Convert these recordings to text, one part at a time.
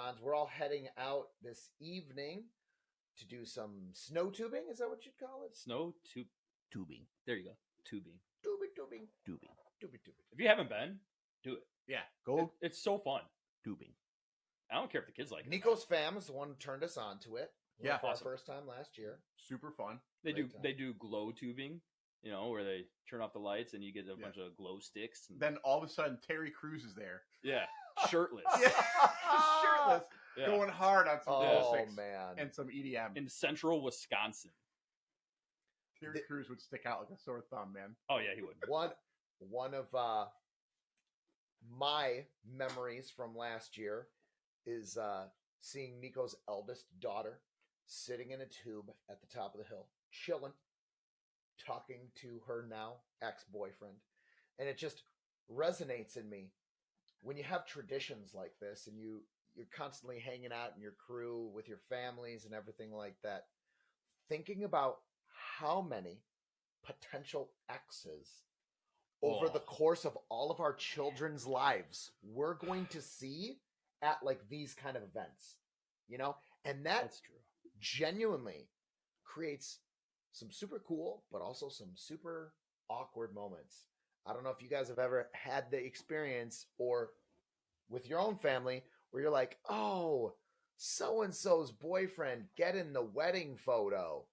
Johns. We're all heading out this evening to do some snow tubing. Is that what you'd call it? Tubing. There you go. Tubing. Tubing. If you haven't been, do it. Yeah, go It's so fun. tubing. I don't care if the kids like it. Nico's fam is the one who turned us on to it. Yeah, for awesome. our first time last year. Super fun. They Great do glow tubing, where they turn off the lights and you get a bunch of glow sticks. And, Then all of a sudden, Terry Crews is there. yeah, shirtless. Shirtless. Yeah. Going hard on some Oh sticks man! and some EDM. In central Wisconsin. Terry Crews would stick out like a sore thumb, man. Oh yeah, he would. One of my memories from last year is seeing Nico's eldest daughter sitting in a tube at the top of the hill, chilling, talking to her now ex-boyfriend. And it just resonates in me when you have traditions like this and you're constantly hanging out in your crew with your families and everything like that, thinking about how many potential exes over the course of all of our children's lives we're going to see at like these kind of events, and That's true. genuinely creates some super cool but also some super awkward moments. I don't know if you guys have ever had the experience or with your own family where you're like, oh, so-and-so's boyfriend, get in the wedding photo.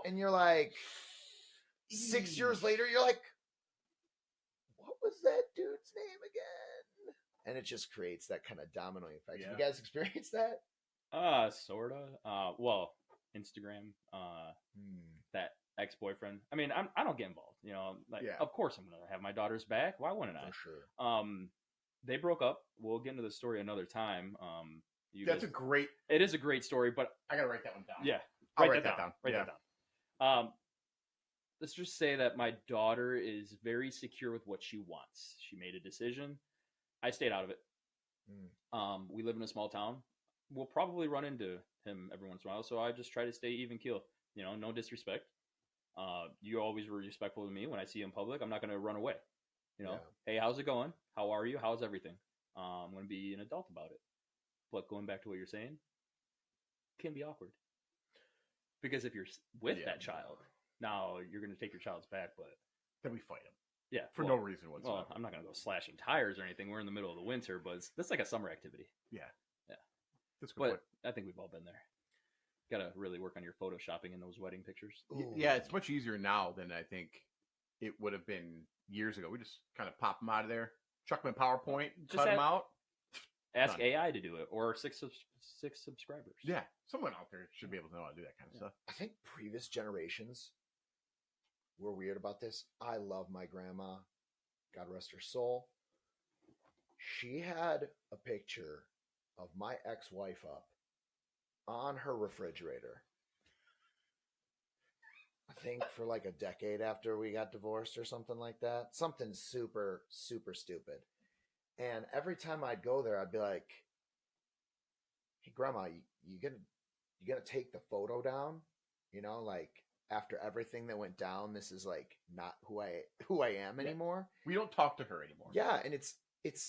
And you're like, 6 years later, you're like, what was that dude's name again? And it just creates that kind of domino effect. Yeah. Have you guys experienced that? Sorta. Well, Instagram, that ex-boyfriend. I mean, I don't get involved, of course I'm going to have my daughter's back. Why wouldn't I? For sure. They broke up. We'll get into the story another time. That's a great. It is a great story, but I gotta write that one down. yeah, I'll write that down. Write that down. Let's just say that my daughter is very secure with what she wants. She made a decision. I stayed out of it. We live in a small town. We'll probably run into him every once in a while, so I just try to stay even keel. No disrespect. You always were respectful to me when I see you in public. I'm not going to run away. Hey, how's it going? How are you? How's everything? I'm going to be an adult about it. But going back to what you're saying, it can be awkward. Because if you're with that child, now you're going to take your child's back, but then we fight him. Yeah, for no reason whatsoever. Well, I'm not going to go slashing tires or anything. We're in the middle of the winter, but that's like a summer activity. Yeah. That's good. But I think we've all been there. Got to really work on your photoshopping in those wedding pictures. Yeah, it's much easier now than I think it would have been years ago. We just kind of pop them out of there, chuck them in PowerPoint, cut them out. Ask Done. AI to do it, or six subscribers. Yeah, someone out there should be able to know how to do that kind of stuff. I think previous generations were weird about this. I love my grandma. God rest her soul. She had a picture of my ex-wife up on her refrigerator. I think for like a decade after we got divorced or something like that. Something super, super stupid. And every time I'd go there, I'd be like, hey, Grandma, you gonna take the photo down? Like after everything that went down, this is like not who I am anymore. We don't talk to her anymore. Yeah, and it's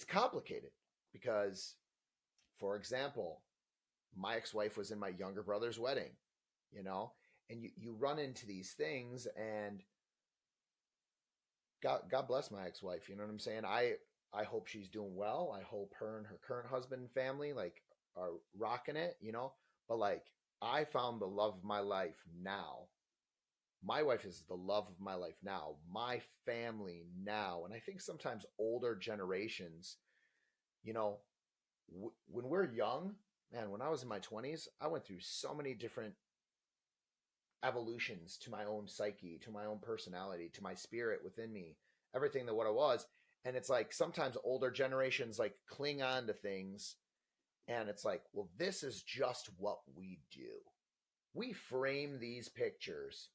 complicated because, for example, my ex-wife was in my younger brother's wedding, and you run into these things, and God bless my ex-wife. You know what I'm saying? I hope she's doing well. I hope her and her current husband and family are rocking it, But I found the love of my life now. My wife is the love of my life now. My family now. And I think sometimes older generations, when we're young, man, when I was in my 20s, I went through so many different evolutions to my own psyche, to my own personality, to my spirit within me, everything that what I was. And it's like sometimes older generations cling on to things, and it's like, well, this is just what we do. We frame these pictures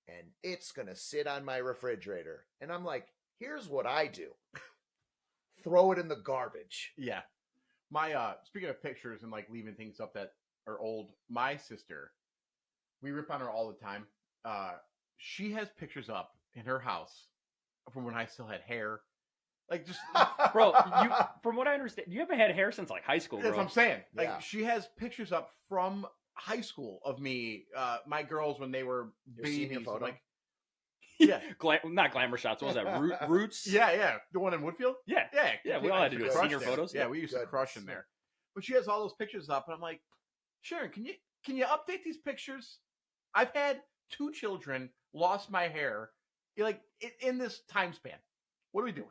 and it's gonna sit on my refrigerator. And I'm like, here's what I do. Throw it in the garbage. Yeah. My speaking of pictures and leaving things up that are old, my sister, we rip on her all the time. She has pictures up in her house from when I still had hair Like just Bro, you from what I understand, you haven't had hair since like high school, that's bro. what I'm saying. Like Yeah. she has pictures up from high school of me, my girls when they were Your senior babies. photo? Like, yeah, Not glamour shots. What was that? Roots? yeah, the one in Woodfield. Yeah. Yeah, We all had to do crush senior there. photos. Yeah, we used to Good. crush in there. But she has all those pictures up, and I'm like, Sharon, can you update these pictures? I've had 2 children, lost my hair, like in this time span. What are we doing?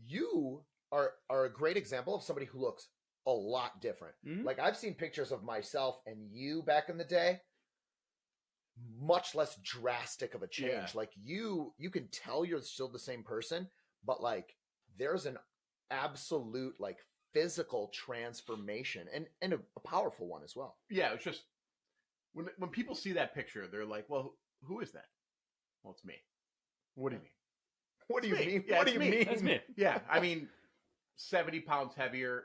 You are a great example of somebody who looks a lot different. Mhm. Like I've seen pictures of myself and you back in the day, much less drastic of a change. Yeah. Like you can tell you're still the same person, but like there's an absolute like physical transformation and a powerful one as well. Yeah, it's just when people see that picture, they're like, "Well, who is that?" Well, it's me. What do you mean? What do you It's me. mean? Yeah, What do it's you me. mean? That's me. Yeah, I mean, 70 pounds heavier.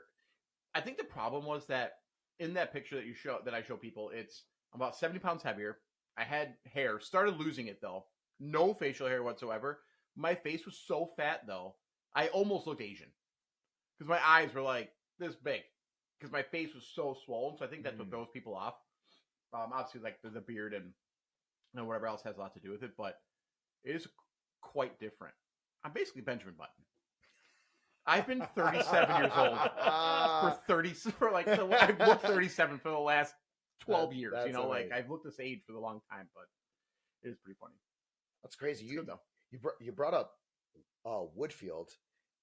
I think the problem was that in that picture that I show people, it's about 70 pounds heavier. I had hair, started losing it though. No facial hair whatsoever. My face was so fat though, I almost looked Asian because my eyes were like this big because my face was so swollen. So I think that's what throws people off. Obviously, like the beard and whatever else has a lot to do with it, but it is quite different. I'm basically Benjamin Button. I've been 37 years old I've looked 37 for the last 12 years. That's You know, amazing. like I've looked this age for the long time, but it is pretty funny. That's crazy. It's good though. You brought up Woodfield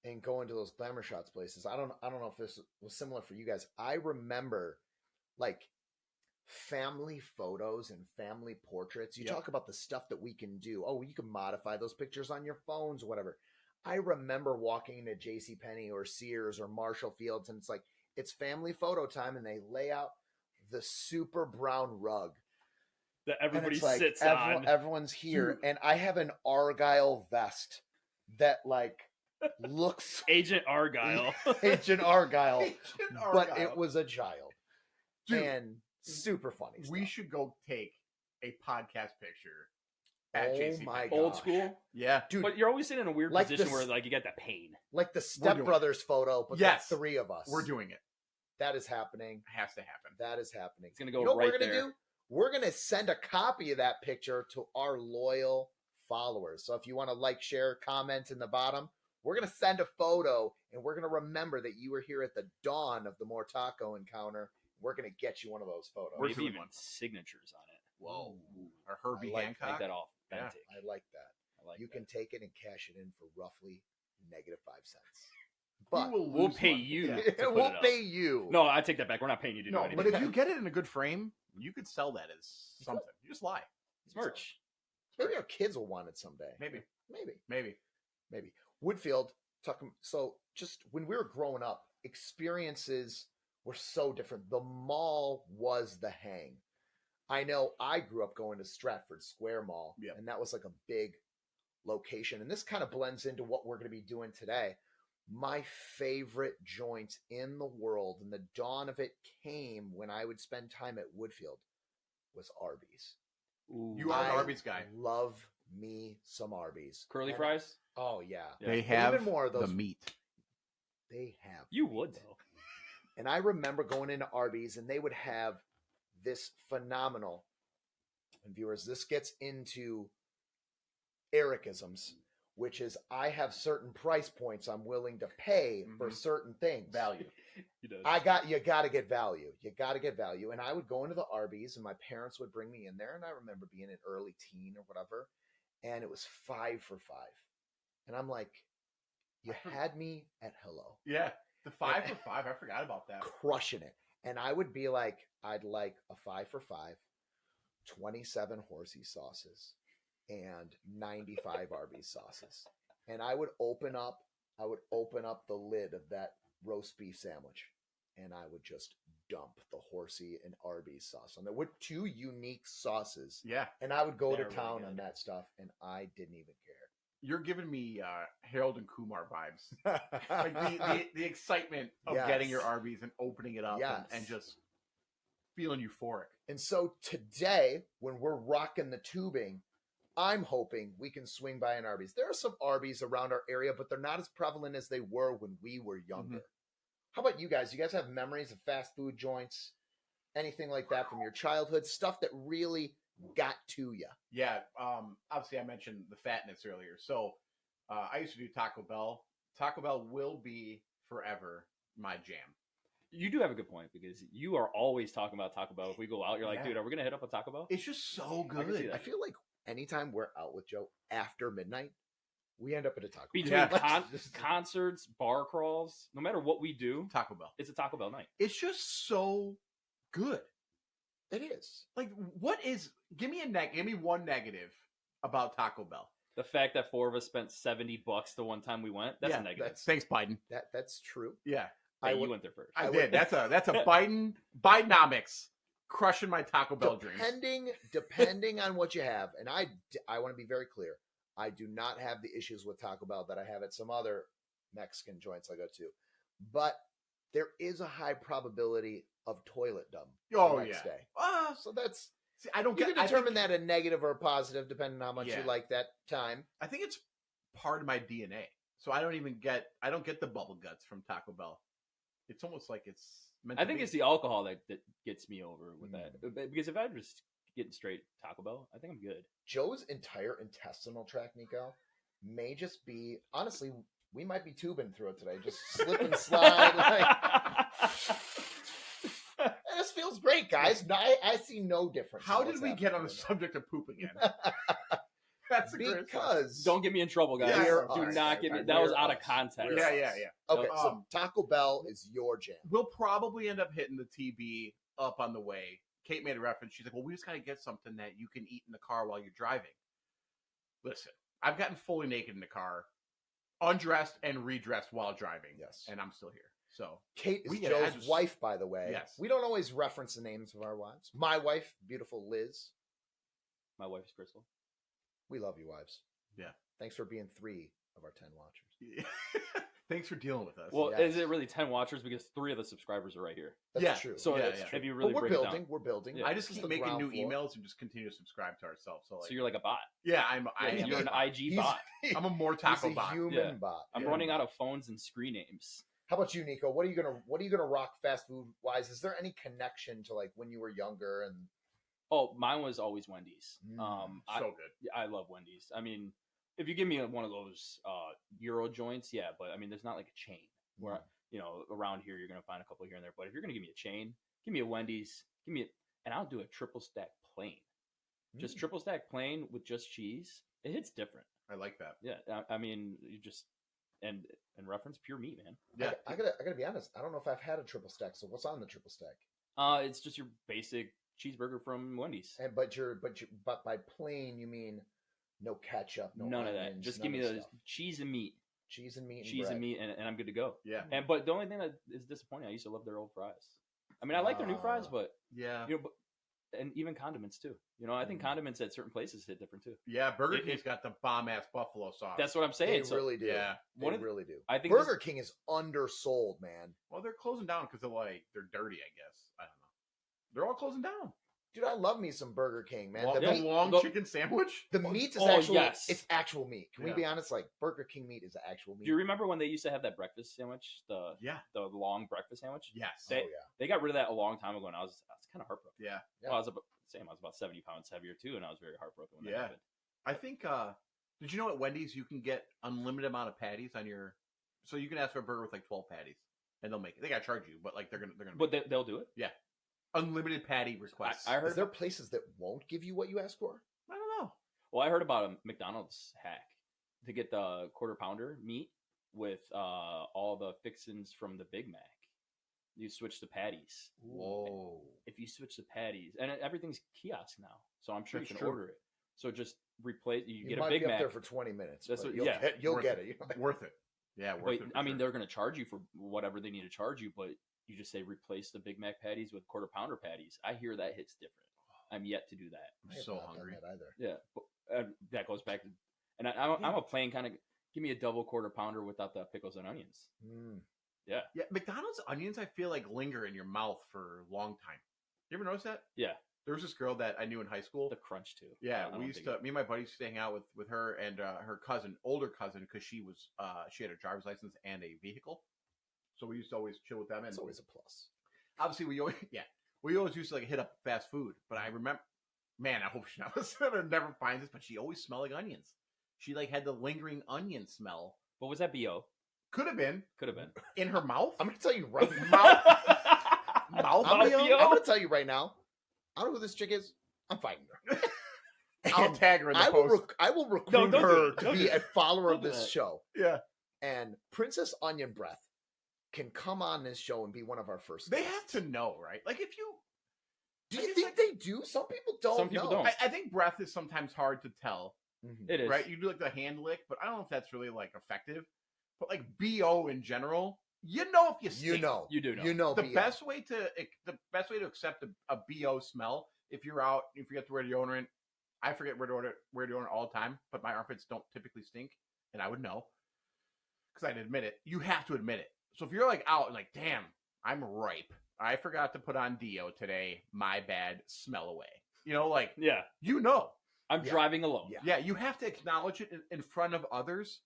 and going to those glamour shots places. I don't know if this was similar for you guys. I remember like family photos and family portraits. You Yep. talk about the stuff that we can do. Oh, you can modify those pictures on your phones, whatever. I remember walking into JCPenney or Sears or Marshall Fields, and it's like it's family photo time, and they lay out the super brown rug That and everybody it's like sits on. everyone's here, Dude. and I have an Argyle vest that like looks Agent Argyle. Agent Argyle, Agent but Argyle. it was a child, Dude, and super funny. we stuff. should go take a podcast picture at Oh JC. my Old gosh. school. Yeah. Dude, But you're always sitting in a weird Like position this- where like you get that pain. like the We're doing Step Brothers photo, but Yes. the 3 of us. We're doing it. that is happening. It has to happen. That is happening. It's gonna go You know what right we're gonna there. do? We're gonna send a copy of that picture to our loyal followers. So if you want to like, share, comment in the bottom, we're gonna send a photo, and we're gonna remember that you were here at the dawn of the Mortaco encounter. We're gonna get you one of those photos. We're Maybe doing even one. signatures on it. Whoa. Or Herbie I like Hancock. Make that all Yeah. authentic. I like that. I like You that. can take it and cash it in for roughly -5 cents. We But will We'll lose pay money. you. Yeah. to put we'll it up. pay you. No, I take that back. We're not paying you to do No, anything. but if you get it in a good frame, you could sell that as something. You just lie. It's merch. Maybe our kids will want it someday. Maybe. Maybe. Woodfield, so just when we were growing up, experiences were so different. The mall was the hang. I know I grew up going to Stratford Square Mall, Yep. and that was like a big location. And this kind of blends into what we're going to be doing today. My favorite joint in the world, and the dawn of it came when I would spend time at Woodfield, was Arby's. Ooh. You are an I Arby's guy. Love me some Arby's. Curly And- fries. Oh yeah. Yeah. They But have even more of those. the meat. They have. You would though. And I remember going into Arby's, and they would have this phenomenal. And viewers, this gets into Ericisms, which is I have certain price points I'm willing to pay for Mhm. certain things. Value. He does. You got to get value. You got to get value. And I would go into the Arby's, and my parents would bring me in there, and I remember being an early teen or whatever, and it was 5 for $5, and I'm like, you had me at hello. Yeah. The 5 for $5. I forgot about that. Crushing it. And I would be like, I'd like a 5 for $5, 27 horsey sauces, and 95 Arby's sauces. And I would open up the lid of that roast beef sandwich, and I would just dump the horsey and Arby's sauce on there with 2 unique sauces. Yeah. And I would go They're to really town good. on that stuff, and I didn't even You're giving me Harold and Kumar vibes. care. Like the excitement of Yes. getting your Arby's and opening it up Yes. and just feeling euphoric. And so today, when we're rocking the tubing, I'm hoping we can swing by an Arby's. There are some Arby's around our area, but they're not as prevalent as they were when we were younger. How about you guys? You guys have memories of fast food joints? Anything like that from your childhood? Stuff that really got to you? Yeah. Obviously, I mentioned the fatness earlier. So I used to do Taco Bell. Taco Bell will be forever my jam. You do have a good point because you are always talking about Taco Bell. If we go out, you're like, Yeah. dude, are we going to hit up a Taco Bell? It's just so I can see good. that. I feel like anytime we're out with Joe after midnight, we end up at a Taco Bell. Between Yeah. concerts, bar crawls, no matter what we do, Taco Bell. it's a Taco Bell night. It's just so good. It is. Like, what is? Give me one negative about Taco Bell. The fact that 4 of us spent $70 the one time we went, that's Yeah, a negative. Thanks, Biden. That's true. Yeah, Hey, I you went there first. I I did. would- That's a Bidenomics crushing my Taco Bell dreams. Depending on what you have, and I want to be very clear, I do not have the issues with Taco Bell that I have at some other Mexican joints I go to, but there is a high probability of toiletdom Oh the next yeah. day. So that's See, I don't you get. can determine that a negative or a positive depending on how much Yeah. you like that time. I think it's part of my DNA. So I don't get the bubble guts from Taco Bell. It's almost like it's meant I to think be. it's the alcohol that gets me over with that. Because if I'm just getting straight Taco Bell, I think I'm good. Joe's entire intestinal tract, Nico, may just be honestly, we might be tubing through it today, just slip and slide. This feels great, guys. No, I see no difference. How in did what's we get on happening the right subject of poop again? That's a now. great Because Don't get me in trouble, guys. Yeah, Do alright, not get me. alright, That was we're out of us. context. We're Yeah, us. yeah. Okay, so Um, Taco Bell is your jam. We'll probably end up hitting the TB up on the way. Kate made a reference. She's like, well, we just got to get something that you can eat in the car while you're driving. Listen, I've gotten fully naked in the car, undressed and redressed while driving. Yes. And I'm still here. So, Kate is we get Joe's address- wife, by the way. Yes. We don't always reference the names of our wives. My wife, beautiful Liz. My wife's Crystal. We love you, wives. Yeah. Thanks for being 3 of our 10 watchers. thanks for dealing with us. Well, Yes. is it really 10 watchers? Because 3 of the subscribers are right here. That's Yeah. true. So Yeah, it's- yeah. if you But really we're break it building. down, We're building. Yeah. I just This keep is the making ground new floor. emails and just continue to subscribe to ourselves. So, like, so you're like a bot. yeah, You're an IG He's- bot. I'm a more He's taco a bot. human Yeah. bot. I'm Yeah. running out of phones and screen names. How about you, Nico? What are you gonna rock fast food wise? Is there any connection to like when you were younger and Oh, mine was always Wendy's. So good. I love Wendy's. I mean, if you give me one of those Euro joints, yeah, but I mean, there's not like a chain where around here you're gonna find a couple here and there. But if you're gonna give me a chain, give me a Wendy's, and I'll do a triple stack plain, just triple stack plain with just cheese. It hits different. I like that. Yeah, I mean, you just and reference pure meat, man. Yeah. I gotta be honest. I don't know if I've had a triple stack. So what's on the triple stack? It's just your basic cheeseburger from Wendy's. And but by plain you mean no ketchup, no None of that. onions, Just none give me of the the stuff. cheese and meat. cheese and meat, and Cheese bread. and meat, and I'm good to go. Yeah. But the only thing that is disappointing, I used to love their old fries. I mean, I like their new fries, but Yeah. and even condiments too. I think condiments at certain places hit different too. Yeah. Burger It- King's got the bomb ass buffalo sauce. That's what I'm They saying. So really do. yeah. One They of the- really do. I think Burger King is undersold, man. Well, they're closing down because they're dirty, I guess. I don't know. They're all closing down. Dude, I love me some Burger King, man. The The, meat, long the- chicken sandwich? the meat is Oh, actual. yes. It's actual meat. Can we Yeah. be honest? Like Burger King meat is actual meat. Do you remember when they used to have that breakfast sandwich, the Yeah. long breakfast sandwich? Yes. They- Oh yeah. They got rid of that a long time ago, and I was kind of heartbroken. Yeah. Yeah. Well, I was about 70 pounds heavier too, and I was very heartbroken when that Yeah. happened. I think, did you know at Wendy's you can get unlimited amount of patties on your, so you can ask for a burger with like 12 patties and they'll make it. They got to charge you, but like they're going to, But they'll do it. unlimited patty requests. I heard Is there places that won't give you what you ask for? I don't know. Well, I heard about a McDonald's hack to get the quarter pounder meat with all the fixins from the Big Mac. You switch the patties. Whoa. If you switch the patties, and everything's kiosk now, so I'm sure That's you can true. order it. So just replace. You get a might Big be up Mac. there for 20 minutes. That's but what- you'll yeah. get, you'll Worth get it. it. Worth it. Yeah, worth But it. for I mean, sure. they're going to charge you for whatever they need to charge you. But you just say replace the Big Mac patties with quarter pounder patties. I hear that hits different. I'm yet to do that. I have so not done hungry. that either. Yeah, but, that goes back to, and I'm a plain kind of. Give me a double quarter pounder without the pickles and onions. Mm. Yeah, McDonald's onions, I feel like linger in your mouth for a long time. You ever notice that? Yeah. There was this girl that I knew in high school. The crunch too. Yeah, I don't we used think to. Me and my buddy used to hang out with her and her cousin, older cousin, because she had a driver's license and a vehicle. So we used to always chill with them. And It's always a plus. obviously we always used to like hit up fast food. But I remember, man, I hope she never finds this. But she always smelled like onions. She like had the lingering onion smell. What was that? BO? Could have been in her mouth. I'm gonna tell you right Mouth. now. Mouth. I'm BO? gonna tell you right now. I don't know who this chick is. I'm fighting her. I'll tag her in the post. I will recruit don't do her it. to Don't be do a it. follower of Don't do this that. show. Yeah, And Princess Onion Breath can come on this show and be one of our first. they guests. have to know, right? Like if you, Do I you guess, think like- they do? Some people don't. Some people know. don't. I think breath is sometimes hard to tell. Mhm. It is. Right? You do like the hand lick, but I don't know if that's really like effective. But like BO in general, you know if you stink. You know. You do know. You know. The BO. best way to accept a BO smell, if you're out, you forget to wear deodorant. I forget wear deodorant all the time, but my armpits don't typically stink, and I would know because I'd admit it. You have to admit it. So if you're like out and like, damn, I'm ripe. I forgot to put on deo today. My bad. Smell away. You know, like Yeah. you know. I'm Yeah. driving alone. Yeah. Yeah, you have to acknowledge it in front of others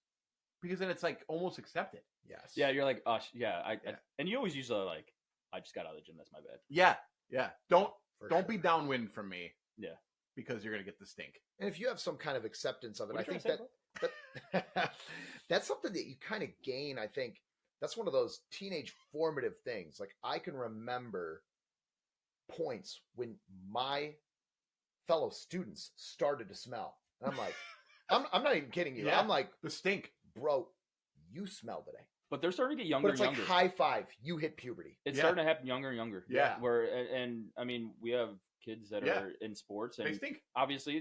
because then it's like almost accepted. Yes. Yeah, you're like, yeah, Yeah. and you always use like, I just got out of the gym. That's my bad. Yeah, yeah. Don't For don't sure. be downwind from me. Yeah. Because you're gonna get the stink. And if you have some kind of acceptance of it, What I are you think trying that that's something that you kind of gain. I think that's one of those teenage formative things. Like I can remember points when my fellow students started to smell, and I'm like, I'm not even kidding you. Yeah. I'm like, The stink. bro, you smell today. But they're starting to get But younger it's and like younger. high five, you hit puberty. It's Yeah. starting to happen younger and younger. Yeah. Where and I mean, we have kids that Yeah. are in sports, They and stink. obviously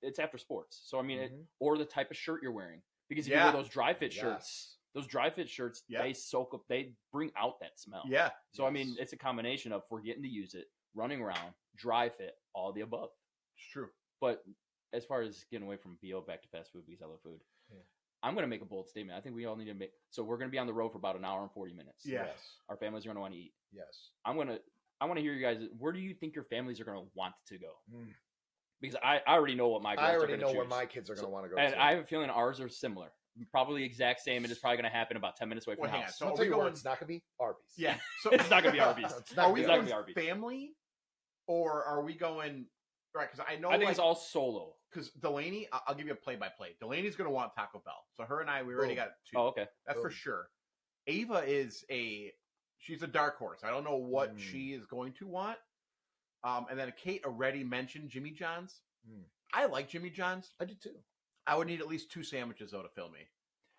it's after sports. So I mean, Mhm. or the type of shirt you're wearing, because if Yeah. you wear those dry fit shirts, Yes. those dry fit shirts, Yeah. they soak up, they bring out that smell. Yeah. So I mean, Yes. it's a combination of forgetting to use it, running around, dry fit, all the above. It's true. But as far as getting away from BO back to fast food because I love food, Yeah. I'm going to make a bold statement. I think we all need to make. So we're going to be on the road for about an hour and 40 minutes. Yeah. Yes. Our families are going to want to eat. Yes. I want to hear you guys. Where do you think your families are going to want to go? Mm. Because I already know what my girls I are already going to know choose. where my kids are going to want to go. And to. I have a feeling ours are similar. Probably exact same, and it's probably going to happen about 10 minutes away from Well, the hang on. house. So I'll are tell we you what, going? it's not going to be Arby's. Yeah. So It's not going to be Arby's. It's not Are gonna we be not going gonna be Arby's. family, or are we going? Right, because I know. I think like, it's all solo. because Delaney. I'll give you a play-by-play. Delaney's going to want Taco Bell. So her and I, we already Boom. got two. Oh, okay. That's for Boom. sure. Ava is she's a dark horse. I don't know what Mm. she is going to want. And then Kate already mentioned Jimmy John's. Mm. I like Jimmy John's. I do too. I would need at least 2 sandwiches though to fill me.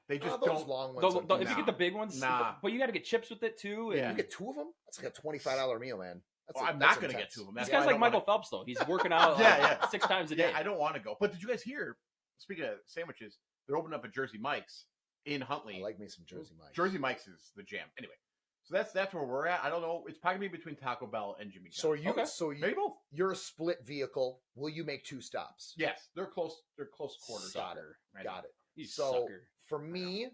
They just those don't. long ones. If you Nah. get the big ones, Nah. but you got to get chips with it too. Yeah. You get 2 of them. That's like a $25 meal, man. That's Well, I'm that's not going to get intense. 2 of them. This That's guy's why I like don't Michael wanna- Phelps though. He's working out Yeah, like, yeah. 6 times a day. Yeah, I don't want to go. But did you guys hear? Speaking of sandwiches, they're opening up a Jersey Mike's in Huntley. I like me some Jersey Mike's. Jersey Mike's is the jam. Anyway, so that's where we're at. I don't know. It's probably gonna be between Taco Bell and Jimmy John's. So are you? Okay. So maybe both? you're a split vehicle. Will you make 2 stops? Yes, they're close. They're close quarters. Sucker. Right Got it. You So sucker. for me,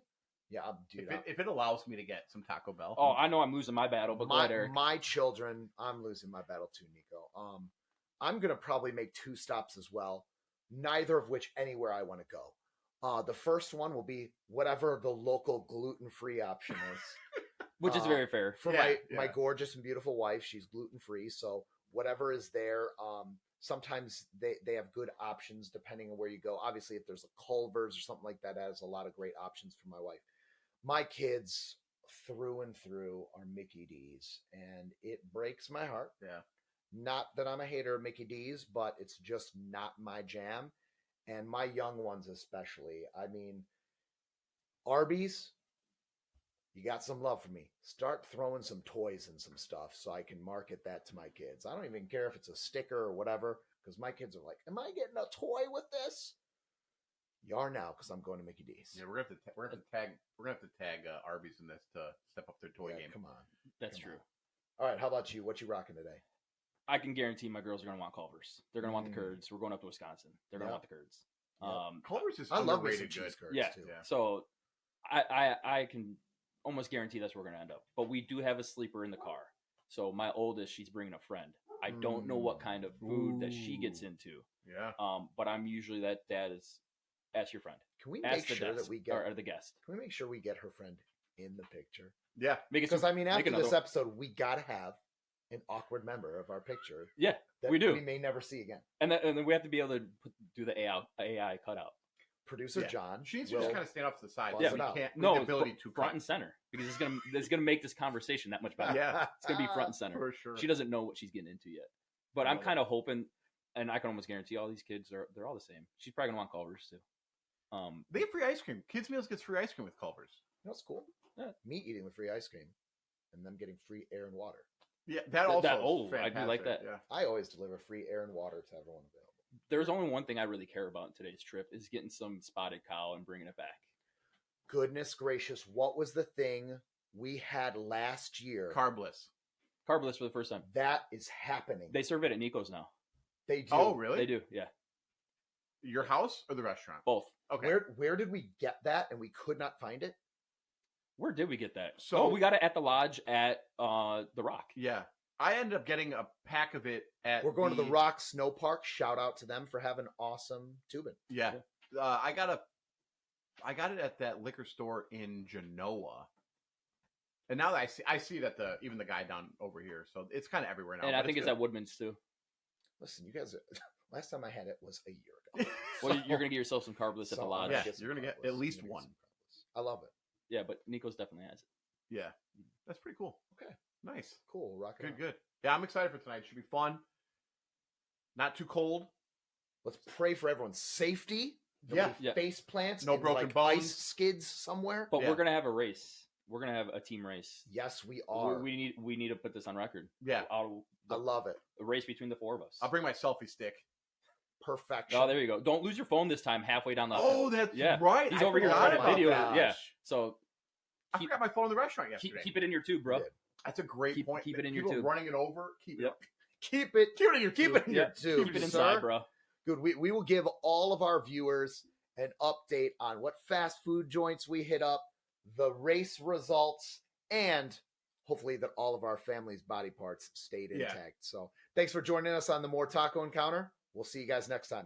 yeah, dude. If it allows me to get some Taco Bell. Oh, I know I'm losing my battle, but go ahead, Eric. my children, I'm losing my battle too, Nico. I'm gonna probably make 2 stops as well. Neither of which anywhere I want to go. The first one will be whatever the local gluten-free option is. Which is very fair. For Yeah, my yeah. gorgeous and beautiful wife, she's gluten-free, so whatever is there. Sometimes they have good options depending on where you go. Obviously, if there's a Culver's or something like that, has a lot of great options for my wife. My kids, through and through, are Mickey D's, and it breaks my heart. Yeah. Not that I'm a hater of Mickey D's, but it's just not my jam. And my young ones especially. I mean, Arby's, you got some love for me. Start throwing some toys and some stuff so I can market that to my kids. I don't even care if it's a sticker or whatever, because my kids are like, am I getting a toy with this? You are now, because I'm going to Mickey D's. Yeah, we're gonna have to tag Arby's in this to step up their toy Yeah, game. come on. That's Come true. on. All right, how about you? What you rocking today? I can guarantee my girls are going to want Culver's. They're going to want the Mm. curds. We're going up to Wisconsin. They're going to Yeah. want the curds. Yeah. Culver's is I love me some underrated good. cheese curds Yeah. too. Yeah. So I can almost guarantee that's where we're going to end up. But we do have a sleeper in the car. So my oldest, she's bringing a friend. I don't know what kind of food that she gets into. Yeah. But I'm usually that dad is ask your friend. Can we Ask make the sure desk, that we get? or the guest. Can we make sure we get her friend in the picture? Yeah. Because I mean, make after another this one. episode, we gotta have an awkward member of our picture. Yeah, that we do. We may never see again. And then we have to be able to do the AI cutout. Producer Yeah. John. She needs to just kind of stand off to the side. buzz Yeah, it we out. can't. No, the ability to front cut. and center, because it's gonna make this conversation that much better. Yeah, It's gonna be front and center. for sure. She doesn't know what she's getting into yet. But I'm Love it. kind of hoping, and I can almost guarantee all these kids they're all the same. She's probably gonna want Culver's too. They get free ice cream. Kids meals gets free ice cream with Culver's. That's cool. Yeah. Me eating the free ice cream, and them getting free air and water. Yeah, that also. is I do like fantastic. that. Yeah. I always deliver free air and water to everyone available. There's only one thing I really care about in today's trip is getting some spotted cow and bringing it back. Goodness gracious, what was the thing we had last year? Carbless. Carbless for the first time. That is happening. They serve it at Nico's now. They do. Oh, really? They do, yeah. Your house or the restaurant? Both. Okay. Where did we get that and we could not find it? Where did we get that? So- we got it at the lodge at the Rock. Yeah. I ended up getting a pack of it at. We're going to the Rock Snow Park. Shout out to them for having awesome tubing. Yeah. I got it at that liquor store in Genoa. And now that I see it at even the guy down over here. So it's kind of everywhere now. And I but think it's good. at Woodman's too. Listen, you guys. Last time I had it was a year ago. Well, you're gonna get yourself some carbless at the So, lodge. Yeah, get some you're gonna get Carbless. at least I'm gonna get one. some Carbless. I love it. Yeah, but Nico's definitely has it. Yeah. That's pretty cool. Okay. Nice. Cool. Rock it Good, on. good. Yeah, I'm excited for tonight. It should be fun. Not too cold. Let's pray for everyone's safety. Yeah. Nobody face plants. No in, broken like, bones. Ice skids somewhere. But Yeah. we're gonna have a race. We're gonna have a team race. Yes, we are. We need to put this on record. Yeah. I love it. A race between the four of us. I'll bring my selfie stick. Perfection. Oh, there you go. Don't lose your phone this time. Halfway down the. Oh, that's Yeah. right. He's I over here forgot trying to about video that. it. Yeah. So I keep- forgot my phone in the restaurant yesterday. keep it in your tube, bro. Good. That's a great keep- point. keep it in your People tube. running it over. Keep Yep. Keep it. it in your Keep tube. it in your Yep. tube. Keep it sir. inside, bro. Good. We will give all of our viewers an update on what fast food joints we hit up, the race results, and hopefully that all of our family's body parts stayed Yeah. intact. So thanks for joining us on the More Taco Encounter. We'll see you guys next time.